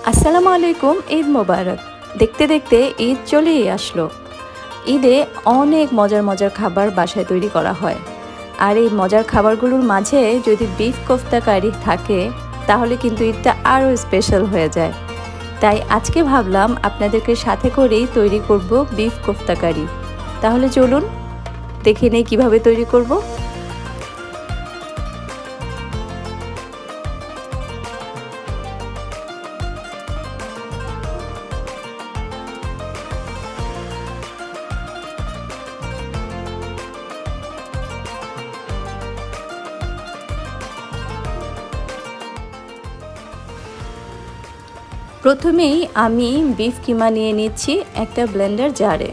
আসসালামু আলাইকুম। ঈদ মোবারক। দেখতে দেখতে ঈদ চলেই আসলো। ঈদে অনেক মজার মজার খাবার বাসায় তৈরি করা হয়। আর এই মজার খাবারগুলোর মাঝে যদি বিফ কোফতা কারি থাকে তাহলে কিন্তু ঈদটা আরও স্পেশাল হয়ে যায়। তাই আজকে ভাবলাম আপনাদেরকে সাথে করেই তৈরি করব বিফ কোফতা কারি। তাহলে চলুন দেখে নেই কীভাবে তৈরি করব। প্রথমেই আমি বিফ কিমা নিয়ে নিচ্ছি একটা ব্লেন্ডার জারে।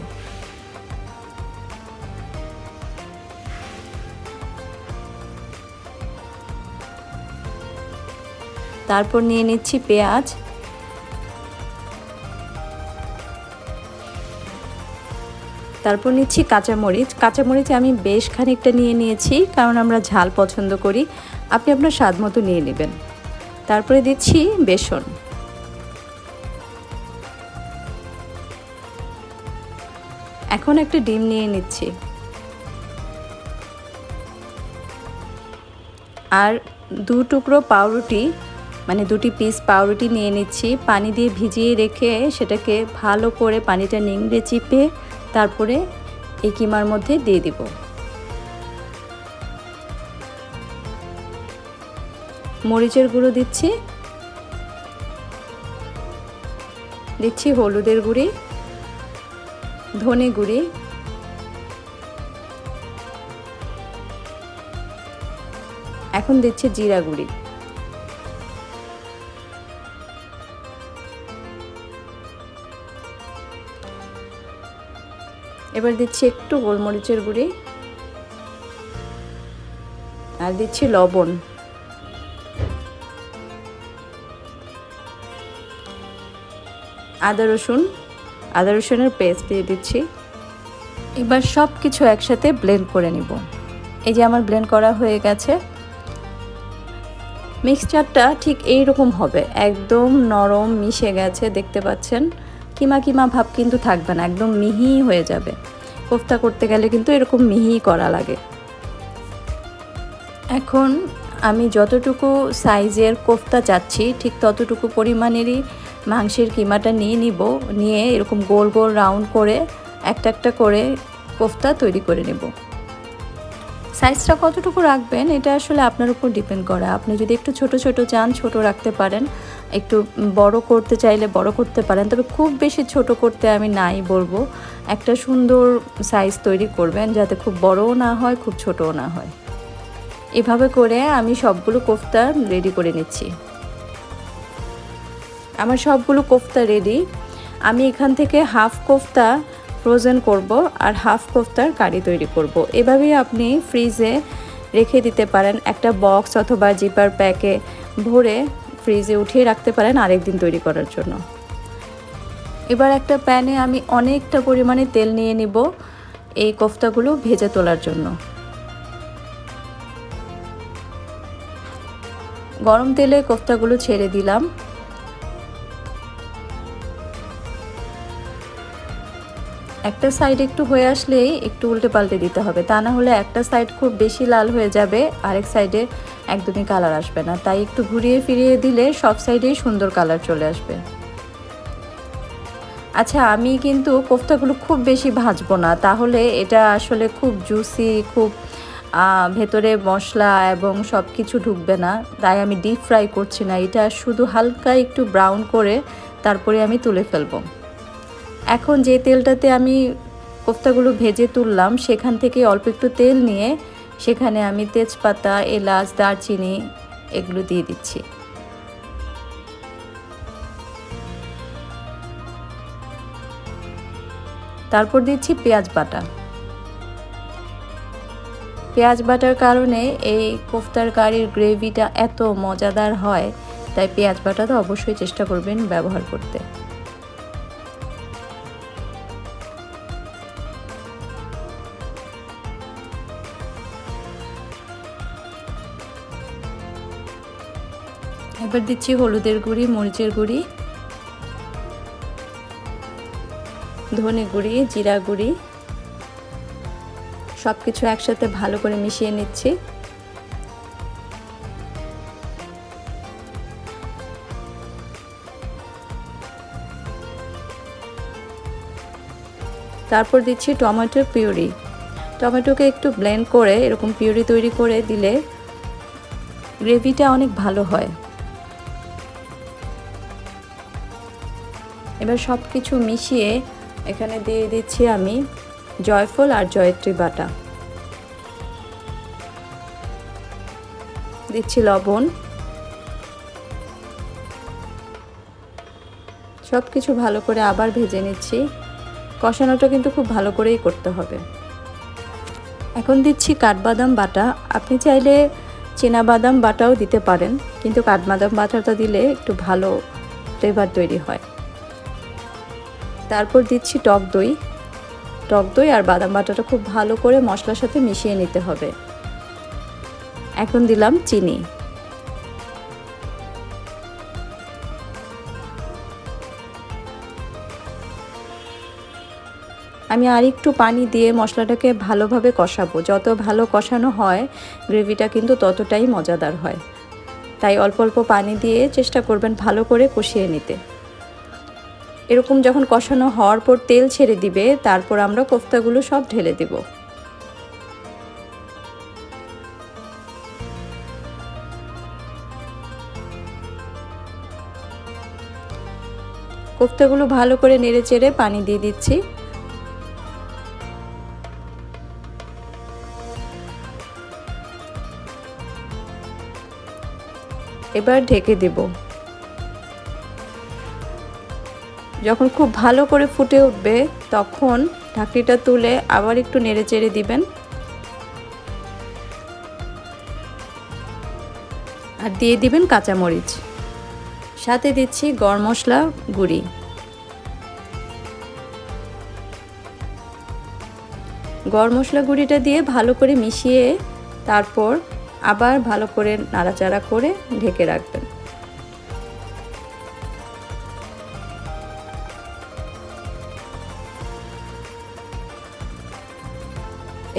তারপর নিয়ে নিচ্ছি পেঁয়াজ, তারপর নিচ্ছি কাঁচামরিচ। কাঁচামরিচ আমি বেশ খানিকটা নিয়ে নিয়েছি, কারণ আমরা ঝাল পছন্দ করি। আপনি আপনার স্বাদ মতো নিয়ে নেবেন। তারপরে দিচ্ছি বেসন, এখন একটা ডিম নিয়ে নিচ্ছি, আর দু টুকরো পাউরুটি মানে দুটি পিস পাউরুটি নিয়ে নিচ্ছি। পানি দিয়ে ভিজিয়ে রেখে সেটাকে ভালো করে পানিটা নিংড়ে চিপে তারপরে এই কিমার মধ্যে দিয়ে দিব। মরিচের গুঁড়ো দিচ্ছি হলুদের গুঁড়ি, ধনে গুঁড়ি, এখন দিচ্ছি জিরা গুঁড়ি। এবার দিচ্ছি একটু গোলমরিচের গুঁড়ি, আর দিচ্ছি লবণ। আদা রসুনের পেস্ট দিয়ে দিচ্ছি। এবার সব কিছু একসাথে ব্লেন্ড করে নিব। এই যে আমার ব্লেন্ড করা হয়ে গেছে। মিক্সচারটা ঠিক এই রকম হবে, একদম নরম মিশে গেছে, দেখতে পাচ্ছেন। কিমা কিমা ভাব কিন্তু থাকবে না, একদম মিহি হয়ে যাবে। কোফতা করতে গেলে কিন্তু এরকম মিহি করা লাগে। এখন আমি যতটুকু সাইজের কোফতা চাচ্ছি ঠিক ততটুকু পরিমাণেরই মাংসের কিমাটা নিয়ে এরকম গোল গোল রাউন্ড করে একটা করে কোফতা তৈরি করে নেব। সাইজটা কতটুকু রাখবেন এটা আসলে আপনার উপর ডিপেন্ড করে। আপনি যদি একটু ছোট ছোট চান ছোট রাখতে পারেন, একটু বড় করতে চাইলে বড় করতে পারেন, তবে খুব বেশি ছোট করতে আমি নাই বলবো। একটা সুন্দর সাইজ তৈরি করবেন, যাতে খুব বড়ও না হয় খুব ছোটও না হয়। এভাবে করে আমি সবগুলো কোফতা রেডি করে নিচ্ছি। আমার সবগুলো কোফতা রেডি। আমি এখান থেকে হাফ কোফতা ফ্রোজেন করব আর হাফ কোফতার কারি তৈরি করব। এভাবেই আপনি ফ্রিজে রেখে দিতে পারেন, একটা বক্স অথবা জিপার প্যাকে ভরে ফ্রিজে উঠিয়ে রাখতে পারেন আরেকদিন তৈরি করার জন্য। এবার একটা প্যানে আমি অনেকটা পরিমাণে তেল নিয়ে নিব এই কোফতাগুলো ভেজে তোলার জন্য। গরম তেলে কোফতাগুলো ছেড়ে দিলাম। একটা সাইড একটু হয়ে আসলেই একটু উল্টে পাল্টে দিতে হবে, তা না হলে একটা সাইড খুব বেশি লাল হয়ে যাবে, আরেক সাইডে একদমই কালার আসবে না। তাই একটু ঘুরিয়ে ফিরিয়ে দিলে সব সাইডেই সুন্দর কালার চলে আসবে। আচ্ছা, আমি কিন্তু কোফতাগুলো খুব বেশি ভাজবো না, তাহলে এটা আসলে খুব জুসি, খুব ভেতরে মশলা এবং সব কিছু ঢুকবে না। তাই আমি ডিপ ফ্রাই করছি না, এটা শুধু হালকা একটু ব্রাউন করে তারপরে আমি তুলে ফেলবো। এখন যে তেলটাতে আমি কোফতাগুলো ভেজে তুললাম সেখান থেকে অল্প একটু তেল নিয়ে সেখানে আমি তেজপাতা, এলাচ, দারচিনি এগুলো দিয়ে দিচ্ছি। তারপর দিচ্ছি পেঁয়াজ বাটা। পেঁয়াজ বাটার কারণে এই কোফতার কারির গ্রেভিটা এত মজাদার হয়, তাই পেঁয়াজ বাটাটা অবশ্যই চেষ্টা করবেন ব্যবহার করতে। এবার দিচ্ছি হলুদের গুঁড়ি, মরিচের গুঁড়ি, ধনে গুঁড়ি, জিরা গুঁড়ি সব কিছু একসাথে ভালো করে মিশিয়ে নিচ্ছি। তারপর দিচ্ছি টমেটোর পিউরি। টমেটোকে একটু ব্লেন্ড করে এরকম পিউরি তৈরি করে দিলে গ্রেভিটা অনেক ভালো হয়। এবার সব কিছু মিশিয়ে এখানে দিয়ে দিচ্ছি আমি জয়ফল আর জয়ত্রী বাটা, দিচ্ছি লবণ। সব কিছু ভালো করে আবার ভেজে নিচ্ছি। কষানোটা কিন্তু খুব ভালো করেই করতে হবে। এখন দিচ্ছি কাঠবাদাম বাটা। আপনি চাইলে চীনা বাদাম বাটাও দিতে পারেন, কিন্তু কাঠবাদাম বাটাটা দিলে একটু ভালো ফ্লেভার তৈরি হয়। তারপর দিচ্ছি টক দই। টক দই আর বাদাম বাটাটা খুব ভালো করে মশলার সাথে মিশিয়ে নিতে হবে। এখন দিলাম চিনি। আমি আর একটু পানি দিয়ে মশলাটাকে ভালোভাবে কষাবো। যত ভালো কষানো হয় গ্রেভিটা কিন্তু ততটাই মজাদার হয়। তাই অল্প অল্প পানি দিয়ে চেষ্টা করবেন ভালো করে কষিয়ে নিতে। এরকম যখন কষানো হওয়ার পর তেল ছেড়ে দিবে, তারপর আমরা কোফতাগুলো সব ঢেলে দেব। কোফতাগুলো ভালো করে নেড়ে চেড়ে পানি দিয়ে দিচ্ছি। এবার ঢেকে দেব। যখন খুব ভালো করে ফুটে উঠবে তখন ঢাকনিটা তুলে আবার একটু নেড়ে চেড়ে দিবেন। আর দিয়ে দিবেন কাঁচামরিচ, সাথে দিচ্ছি গরম মশলা গুঁড়ি। গরম মশলা গুঁড়িটা দিয়ে ভালো করে মিশিয়ে তারপর আবার ভালো করে নাড়াচাড়া করে ঢেকে রাখবেন।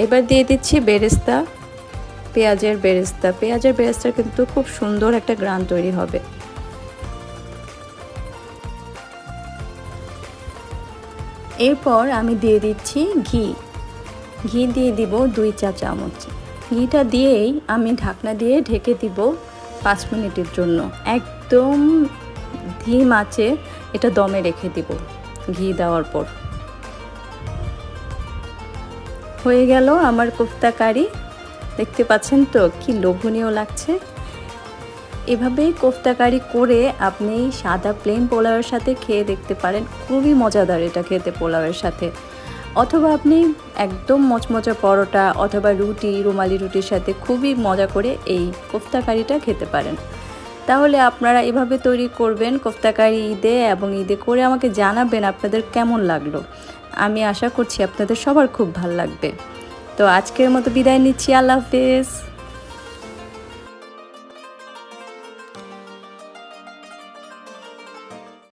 এবার দিয়ে দিচ্ছি বেরেস্তা, পেঁয়াজের বেরেস্তা। পেঁয়াজের বেরেস্তা কিন্তু খুব সুন্দর একটা গ্রান তৈরি হবে। এরপর আমি দিয়ে দিচ্ছি ঘি। ঘি দিয়ে দিব 2 চা চামচ। ঘিটা দিয়েই আমি ঢাকনা দিয়ে ঢেকে দিব 5 মিনিটের জন্য। একদম ধিম আঁচে এটা দমে রেখে দিব। ঘি দেওয়ার পর হয়ে গেল আমার কোফতা কারি। দেখতে পাচ্ছেন তো কি লোভনীয় লাগছে। এভাবেই কোফতা কারি করে আপনি সাদা প্লেন পোলাওয়ের সাথে খেয়ে দেখতে পারেন। খুবই মজাদার এটা খেতে পোলাওয়ের সাথে। অথবা আপনি একদম মচমচা পরোটা অথবা রুটি, রুমালি রুটির সাথে খুবই মজা করে এই কোফতা কারিটা খেতে পারেন। তাহলে আপনারা এভাবে তৈরি করবেন কোফতা কারি ঈদে, এবং ঈদে করে আমাকে জানাবেন আপনাদের কেমন লাগলো। আমি আশা করছি আপনাদের সবার খুব ভালো লাগবে। তো আজকের মতো বিদায় নিচ্ছি। আল্লাহ হাফেজ।